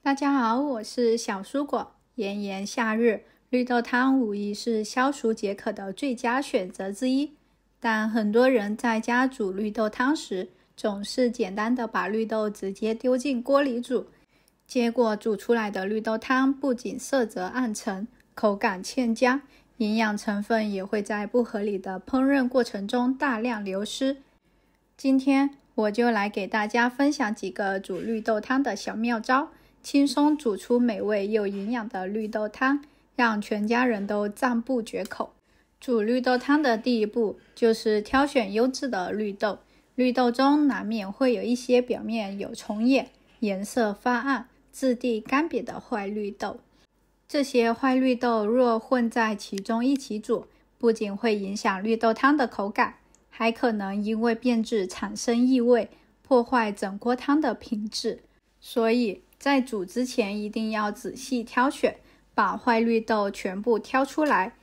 大家好，我是小蔬果。炎炎夏日，绿豆汤无疑是消暑解渴的最佳选择之一。但很多人在家煮绿豆汤时，总是简单的把绿豆直接丢进锅里煮，结果煮出来的绿豆汤不仅色泽暗沉，口感欠佳，营养成分也会在不合理的烹饪过程中大量流失。今天我就来给大家分享几个煮绿豆汤的小妙招，轻松煮出美味又营养的绿豆汤，让全家人都赞不绝口。煮绿豆汤的第一步就是挑选优质的绿豆。绿豆中难免会有一些表面有虫眼、颜色发暗、质地干瘪的坏绿豆。这些坏绿豆若混在其中一起煮，不仅会影响绿豆汤的口感，还可能因为变质产生异味，破坏整锅汤的品质。所以在煮之前一定要仔细挑选，把坏绿豆全部挑出来。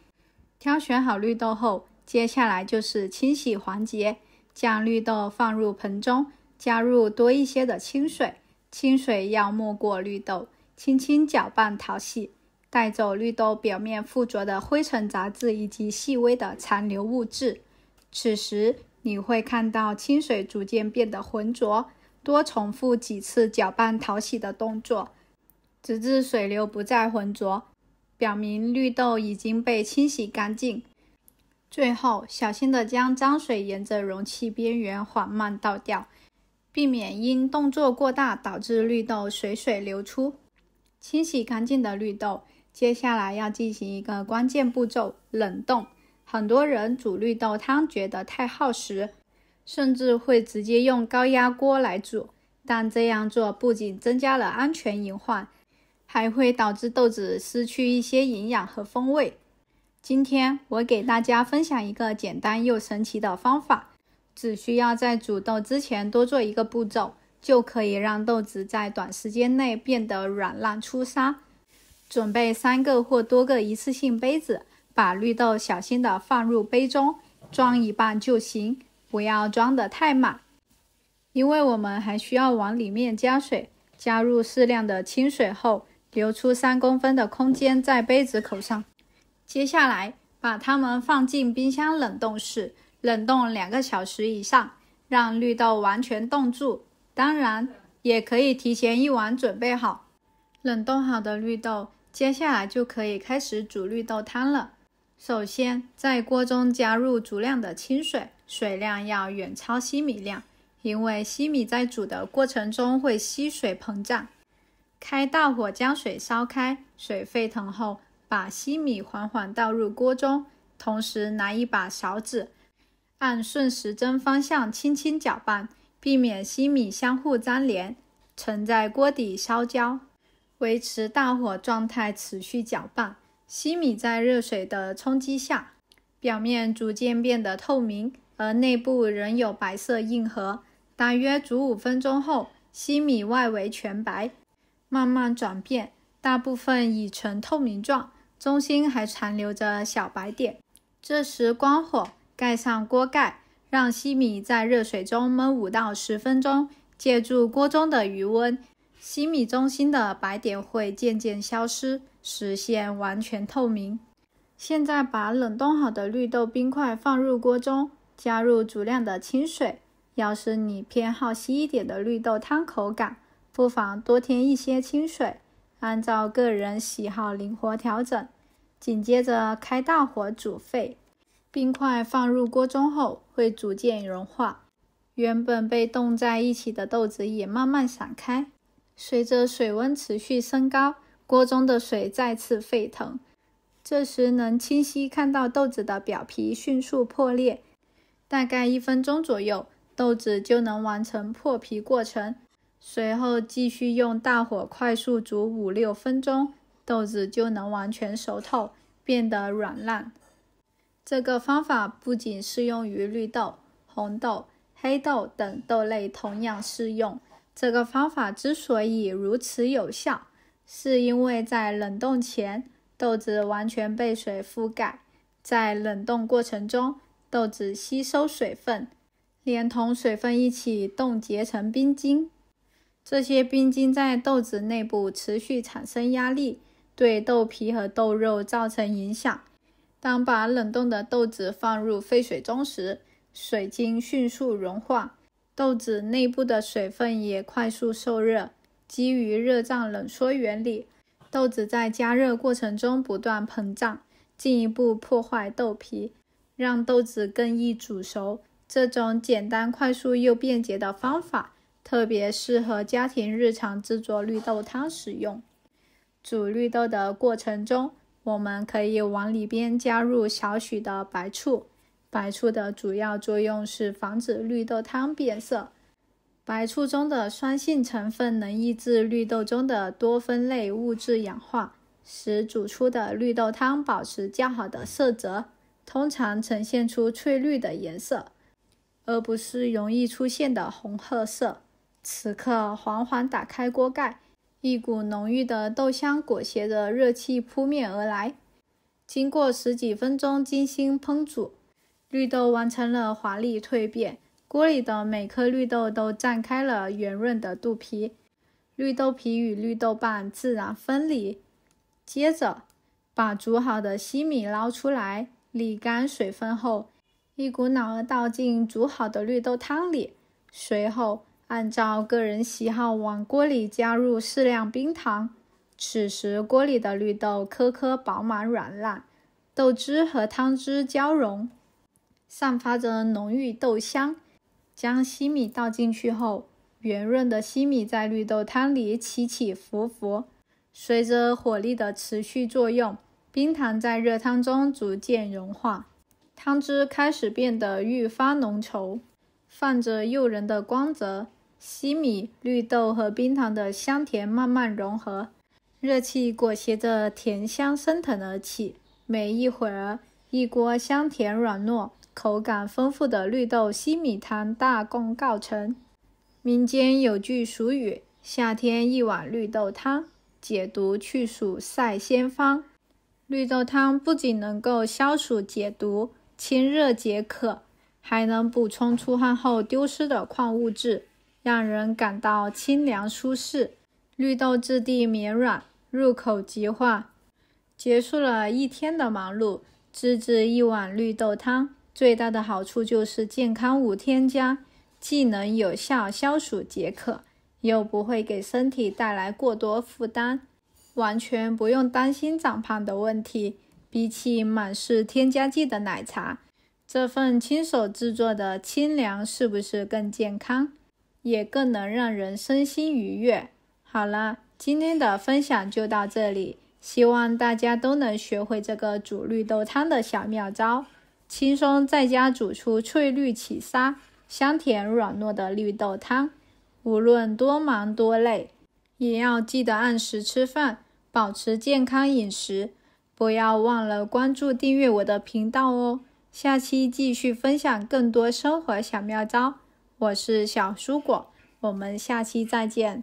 挑选好绿豆后，接下来就是清洗环节。将绿豆放入盆中，加入多一些的清水，清水要没过绿豆，轻轻搅拌淘洗，带走绿豆表面附着的灰尘杂质以及细微的残留物质。此时你会看到清水逐渐变得浑浊，多重复几次搅拌淘洗的动作，直至水流不再浑浊，表明绿豆已经被清洗干净。最后小心地将脏水沿着容器边缘缓慢倒掉，避免因动作过大导致绿豆水流出。清洗干净的绿豆，接下来要进行一个关键步骤，冷冻。很多人煮绿豆汤觉得太耗时，甚至会直接用高压锅来煮，但这样做不仅增加了安全隐患，还会导致豆子失去一些营养和风味。今天我给大家分享一个简单又神奇的方法，只需要在煮豆之前多做一个步骤，就可以让豆子在短时间内变得软烂出沙。准备3个或多个一次性杯子，把绿豆小心地放入杯中，装一半就行，不要装得太满，因为我们还需要往里面加水。加入适量的清水后，留出3公分的空间在杯子口上。接下来把它们放进冰箱冷冻室，冷冻2个小时以上，让绿豆完全冻住。当然也可以提前1晚准备好冷冻好的绿豆，接下来就可以开始煮绿豆汤了。首先在锅中加入足量的清水，水量要远超西米量，因为西米在煮的过程中会吸水膨胀。开大火将水烧开，水沸腾后把西米缓缓倒入锅中，同时拿一把勺子，按顺时针方向轻轻搅拌，避免西米相互粘连，盛在锅底烧焦。维持大火状态持续搅拌，西米在热水的冲击下，表面逐渐变得透明，而内部仍有白色印盒。大约煮5分钟后，西米外围全白，慢慢转变，大部分已呈透明状，中心还残留着小白点。这时关火，盖上锅盖，让西米在热水中焖5到10分钟，借助锅中的余温，西米中心的白点会渐渐消失，实现完全透明。现在把冷冻好的绿豆冰块放入锅中，加入足量的清水。要是你偏好稀一点的绿豆汤口感，不妨多添一些清水，按照个人喜好灵活调整。紧接着开大火煮沸，冰块放入锅中后会逐渐融化，原本被冻在一起的豆子也慢慢散开。随着水温持续升高，锅中的水再次沸腾，这时能清晰看到豆子的表皮迅速破裂，大概1分钟左右，豆子就能完成破皮过程。随后继续用大火快速煮5-6分钟，豆子就能完全熟透，变得软烂。这个方法不仅适用于绿豆、红豆、黑豆等豆类，同样适用。这个方法之所以如此有效，是因为在冷冻前，豆子完全被水覆盖，在冷冻过程中，豆子吸收水分，连同水分一起冻结成冰晶。这些冰晶在豆子内部持续产生压力，对豆皮和豆肉造成影响。当把冷冻的豆子放入沸水中时，水晶迅速融化，豆子内部的水分也快速受热。基于热胀冷缩原理，豆子在加热过程中不断膨胀，进一步破坏豆皮，让豆子更易煮熟。这种简单、快速又便捷的方法，特别适合家庭日常制作绿豆汤使用。煮绿豆的过程中，我们可以往里边加入少许的白醋。白醋的主要作用是防止绿豆汤变色。白醋中的酸性成分能抑制绿豆中的多酚类物质氧化，使煮出的绿豆汤保持较好的色泽，通常呈现出翠绿的颜色，而不是容易出现的红褐色。此刻缓缓打开锅盖，一股浓郁的豆香裹挟着热气扑面而来。经过10几分钟精心烹煮，绿豆完成了华丽蜕变，锅里的每颗绿豆都绽开了圆润的肚皮，绿豆皮与绿豆瓣自然分离。接着，把煮好的西米捞出来，沥干水分后，一股脑儿倒进煮好的绿豆汤里，随后按照个人喜好往锅里加入适量冰糖。此时锅里的绿豆颗颗饱满软烂，豆汁和汤汁交融，散发着浓郁豆香。将西米倒进去后，圆润的西米在绿豆汤里起起伏伏，随着火力的持续作用，冰糖在热汤中逐渐融化，汤汁开始变得愈发浓稠，泛着诱人的光泽。西米、绿豆和冰糖的香甜慢慢融合，热气裹挟着甜香升腾而起。没一会儿，一锅香甜软糯、口感丰富的绿豆西米汤大功告成。民间有句俗语：夏天一碗绿豆汤，解毒去暑赛仙方。绿豆汤不仅能够消暑解毒、清热解渴，还能补充出汗后丢失的矿物质，让人感到清凉舒适。绿豆质地绵软，入口即化。结束了一天的忙碌，自制一碗绿豆汤，最大的好处就是健康无添加，既能有效消暑解渴，又不会给身体带来过多负担，完全不用担心长胖的问题。比起满是添加剂的奶茶，这份亲手制作的清凉是不是更健康，也更能让人身心愉悦？好了，今天的分享就到这里，希望大家都能学会这个煮绿豆汤的小妙招，轻松在家煮出翠绿起沙、香甜软糯的绿豆汤。无论多忙多累，也要记得按时吃饭，保持健康饮食。不要忘了关注订阅我的频道哦，下期继续分享更多生活小妙招。我是小蔬果，我们下期再见。